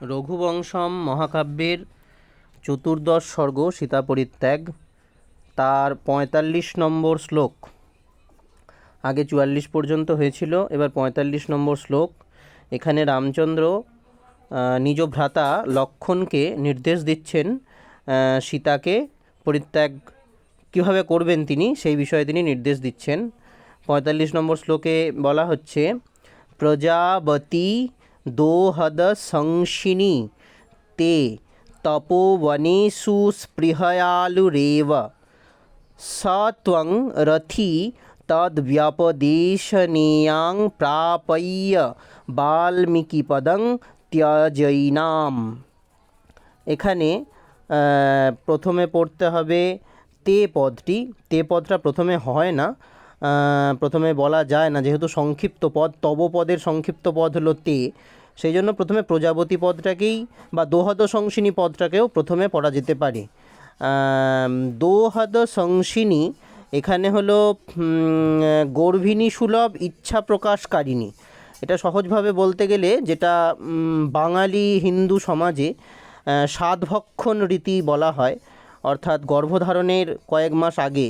রঘুবংশম মহাকাব্যের চতুর্দশ সর্গ সীতা পরিত্যাগ, তার ৪৫ নম্বর শ্লোক। আগে ৪৪ পর্যন্ত হয়েছিল, এবার ৪৫ নম্বর শ্লোক। এখানে রামচন্দ্র নিজ ভ্রাতা লক্ষ্মণকে নির্দেশ দিচ্ছেন সীতাকে পরিত্যাগ কীভাবে করবেন তিনি, সেই বিষয়ে তিনি নির্দেশ দিচ্ছেন। ৪৫ নম্বর শ্লোকে বলা হচ্ছে, প্রজাবতী দোহদ সংশিনী তে তপোবনেষু স্পৃহয়ালুরেব সত্বং রথি তদ্ব্যপদেশনেয়াং প্রাপয়্য বাল্মীকিপদং ত্যজৈনাম। এখানে প্রথমে পড়তে হবে তে পদটি। তে পদটা প্রথমে হয় না, প্রথমে বলা যায় না, যেহেতু সংক্ষিপ্ত পদ, তব পদের সংক্ষিপ্ত পদ হলো তে, সেই জন্য প্রথমে প্রজাপতি পদটাকেই বা দোহদ সংশিনী পদটাকেও প্রথমে পড়া যেতে পারে। দোহদ সংশিনী এখানে হলো গর্ভিণী সুলভ ইচ্ছা প্রকাশকারিণী। এটা সহজভাবে বলতে গেলে, যেটা বাঙালি হিন্দু সমাজে সাতভক্ষণ রীতি বলা হয়, অর্থাৎ গর্ভধারণের কয়েক মাস আগে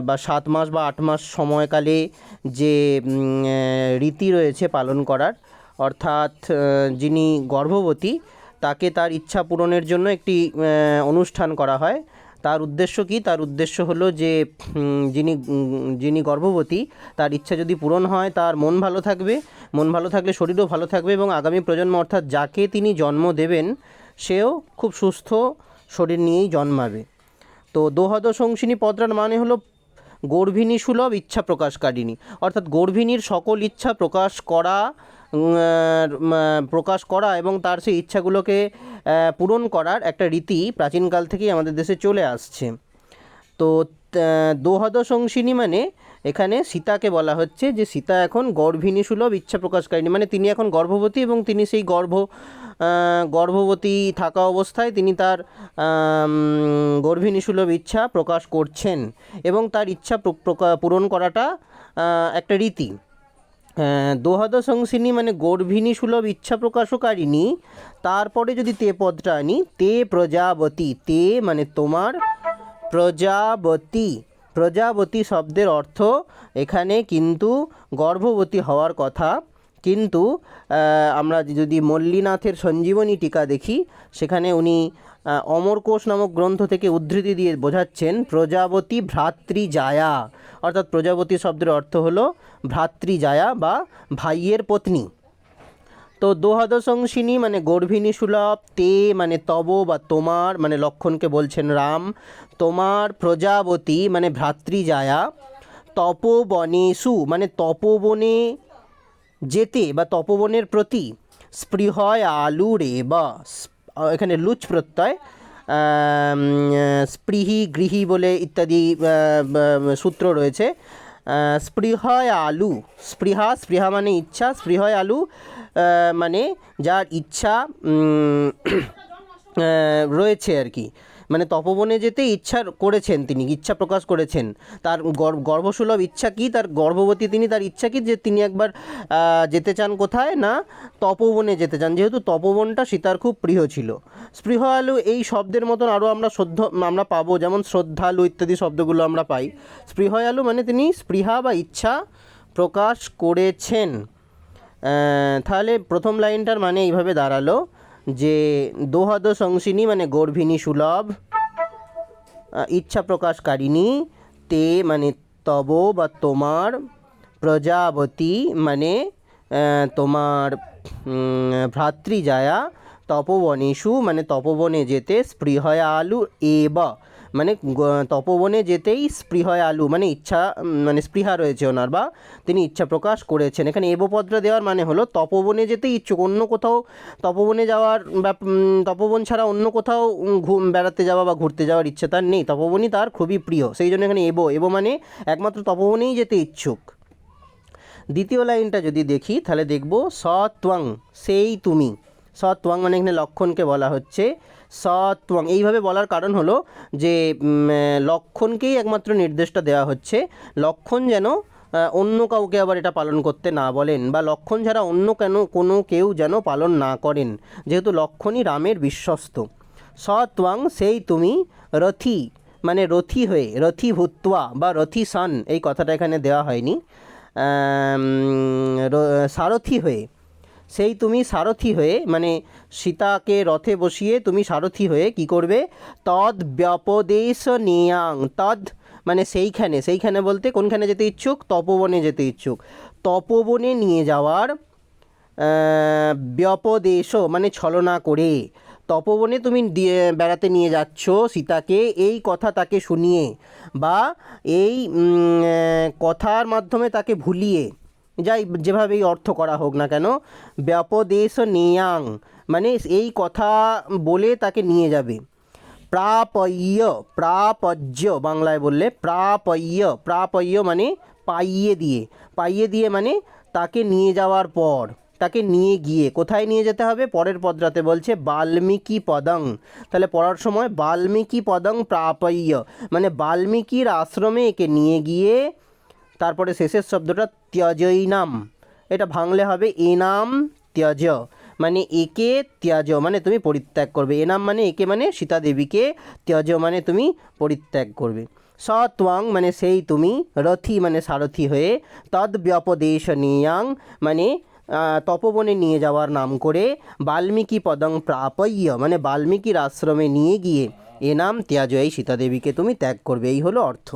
বা 7 মাস বা 8 মাস সময়কালে যে রীতি রয়েছে পালন করার, অর্থাৎ যিনি গর্ভবতী তাকে তার ইচ্ছা পূরণের জন্য একটি অনুষ্ঠান করা হয়। তার উদ্দেশ্য কি? তার উদ্দেশ্য হলো যে যিনি গর্ভবতী তার ইচ্ছা যদি পূরণ হয়, তার মন ভালো থাকবে, মন ভালো থাকলে শরীরও ভালো থাকবে, এবং আগামী প্রজন্ম অর্থাৎ যাকে তিনি জন্ম দেবেন সেও খুব সুস্থ শরীর নিয়েই জন্মাবে। তো দোহদ সংশিনী পদটার মানে হলো গর্ভিণী সুলভ ইচ্ছা প্রকাশকারিণী, অর্থাৎ গর্ভিণীর সকল ইচ্ছা প্রকাশ করা এবং তার সেই ইচ্ছাগুলোকে পূরণ করার একটা রীতি প্রাচীনকাল থেকেই আমাদের দেশে চলে আসছে। তো দোহদ সংশিনী মানে এখানে সীতাকে বলা হচ্ছে যে সীতা এখন গর্ভিণী সুলভ ইচ্ছা প্রকাশকারিণী, মানে তিনি এখন গর্ভবতী এবং তিনি সেই গর্ভবতী থাকা অবস্থায় তিনি তার গর্ভিণী সুলভ ইচ্ছা প্রকাশ করছেন, এবং তার ইচ্ছা পূরণ করাটা একটা রীতি। দোহদ সংশিনী মানে গর্ভিণী সুলভ ইচ্ছা প্রকাশকারিণী। তারপরে যদি তে পদটা আনি, তে প্রজাবতী, তে মানে তোমার, প্রজাবতী, প্রজাবতী শব্দের অর্থ এখানে কিন্তু গর্ভবতী হওয়ার কথা, কিন্তু আমরা যদি মল্লীনাথের সঞ্জীবনী টিকা দেখি, সেখানে উনি অমরকোষ নামক গ্রন্থ থেকে উদ্ধৃতি দিয়ে বোঝাচ্ছেন প্রজাবতী ভ্রাতৃজায়া, অর্থাৎ প্রজাপতি শব্দের অর্থ হলো ভ্রাতৃজায়া বা ভাইয়ের পত্নী। তো দোহদ সংশিনী মানে গর্ভিণী সুলভ, তে মানে তব বা তোমার, মানে লক্ষ্মণকে বলছেন রাম, তোমার প্রজাবতী মানে ভ্রাতৃজায়া, তপোবনেষু মানে তপোবনে যেতে বা তপোবনের প্রতি, স্পৃহয় আলুরে বা এখানে লুচ প্রত্যয়, স্পৃহি গৃহী বলে ইত্যাদি সূত্র রয়েছে। স্পৃহয় আলু, স্পৃহা মানে ইচ্ছা, স্পৃহয় আলু মানে যার ইচ্ছা রয়েছে আর কি, মানে তপবনে যেতে ইচ্ছা করেছেন, তিনি ইচ্ছা প্রকাশ করেছেন। তার গর্ভসুলভ ইচ্ছা কি? তার গর্ভবতী তিনি, তার ইচ্ছা কি যে তিনি একবার যেতে চান কোথায় না, তপবনে যেতে চান, যেহেতু তপবনটা সীতার খুব প্রিয় ছিল। স্পৃহালু এই শব্দের মতন আরও আমরা পাবো, যেমন শ্রদ্ধালু ইত্যাদি শব্দগুলো আমরা পাই। স্পৃহয়ালু মানে তিনি স্পৃহা বা ইচ্ছা প্রকাশ করেছেন। তাহলে প্রথম লাইনটার মানে এইভাবে দাঁড়ালো যে দোহদ সংশিনী মানে গর্ভিণী সুলভ ইচ্ছা প্রকাশকারিণী, তে মানে তব বা তোমার, প্রজাবতী মানে তোমার ভ্রাতৃজায়া, তপবনেষু মানে তপবনে যেতে, স্পৃহয়ালু এব মানে তপবনে যেতেই স্পৃহয়ালু মানে ইচ্ছা, মানে স্পৃহা রয়েছে ওনার, বা তিনি ইচ্ছা প্রকাশ করেছেন। এখানে এবপদটা দেওয়ার মানে হলো তপবনে যেতে ইচ্ছুক, অন্য কোথাও তপবনে যাওয়ার বা তপবন ছাড়া অন্য কোথাও বেড়াতে যাওয়া বা ঘুরতে যাওয়ার ইচ্ছা তার নেই, তপবনই তার খুবই প্রিয়, সেই জন্য এখানে এব মানে একমাত্র তপবনেই যেতে ইচ্ছুক। দ্বিতীয় লাইনটা যদি দেখি তাহলে দেখব সত্বং সেই তুমি, সত্বং মানে এখানে লক্ষ্মণকে বলা হচ্ছে সত্বং। এইভাবে বলার কারণ হলো যে লক্ষ্মণকেই একমাত্র নির্দেশটা দেওয়া হচ্ছে, লক্ষ্মণ যেন অন্য কাউকে আবার এটা পালন করতে না বলেন, বা লক্ষণ ছাড়া অন্য কোনো কেউ যেন পালন না করেন, যেহেতু লক্ষণই রামের বিশ্বস্ত। স ত্বং সেই তুমি, রথি মানে রথি হয়ে, রথি ভূত্বা বা রথি সন, এই কথাটা এখানে দেওয়া হয়নি, সারথি হয়ে, সেই তুমি সারথি হয়ে মানে সীতাকে রথে বসিয়ে তুমি সারথি হয়ে কি করবে, তদ ব্যপদেশ নিয়াং, তদ মানে সেইখানে বলতে কোনখানে যেতে ইচ্ছুক, তপবনে যেতে ইচ্ছুক, তপবনে নিয়ে যাওয়ার, ব্যপদেশ মানে ছলনা করে, তপবনে তুমি বেড়াতে নিয়ে যাচ্ছ সীতাকে, এই কথা তাকে শুনিয়ে বা এই কথার মাধ্যমে তাকে ভুলিয়ে, যাই যেভাবেই অর্থ করা হোক না কেন, ব্যপদেশ নিয়াং মানে এই কথা বলে তাকে নিয়ে যাবে। প্রাপয়্য, প্রাপজ্য বাংলায় বললে প্রাপয়্য মানে পাইয়ে দিয়ে মানে তাকে নিয়ে যাওয়ার পর, তাকে নিয়ে গিয়ে কোথায় নিয়ে যেতে হবে, পরের পদরাতে বলছে বাল্মীকি পদং, তাহলে পড়ার সময় বাল্মীকি পদং প্রাপয়্য মানে বাল্মীকির আশ্রমে একে নিয়ে গিয়ে, তারপরে শেষের শব্দটা ত্যজৈনাম, এটা ভাঙলে হবে এনাম ত্যজ, মানে একে ত্যাজ মানে তুমি পরিত্যাগ করবে, এনাম মানে একে মানে সীতা দেবীকে, ত্যজ মানে তুমি পরিত্যাগ করবে। স ত্বং মানে সেই তুমি, রথি মানে সারথি হয়ে, তদ ব্যপদেশ নিয়াং মানে তপবনে নিয়ে যাওয়ার নাম করে, বাল্মীকি পদং প্রাপয়্য মানে বাল্মীকির আশ্রমে নিয়ে গিয়ে, এনাম ত্যাজ এই সীতা দেবীকে তুমি ত্যাগ করবে, এই হলো অর্থ।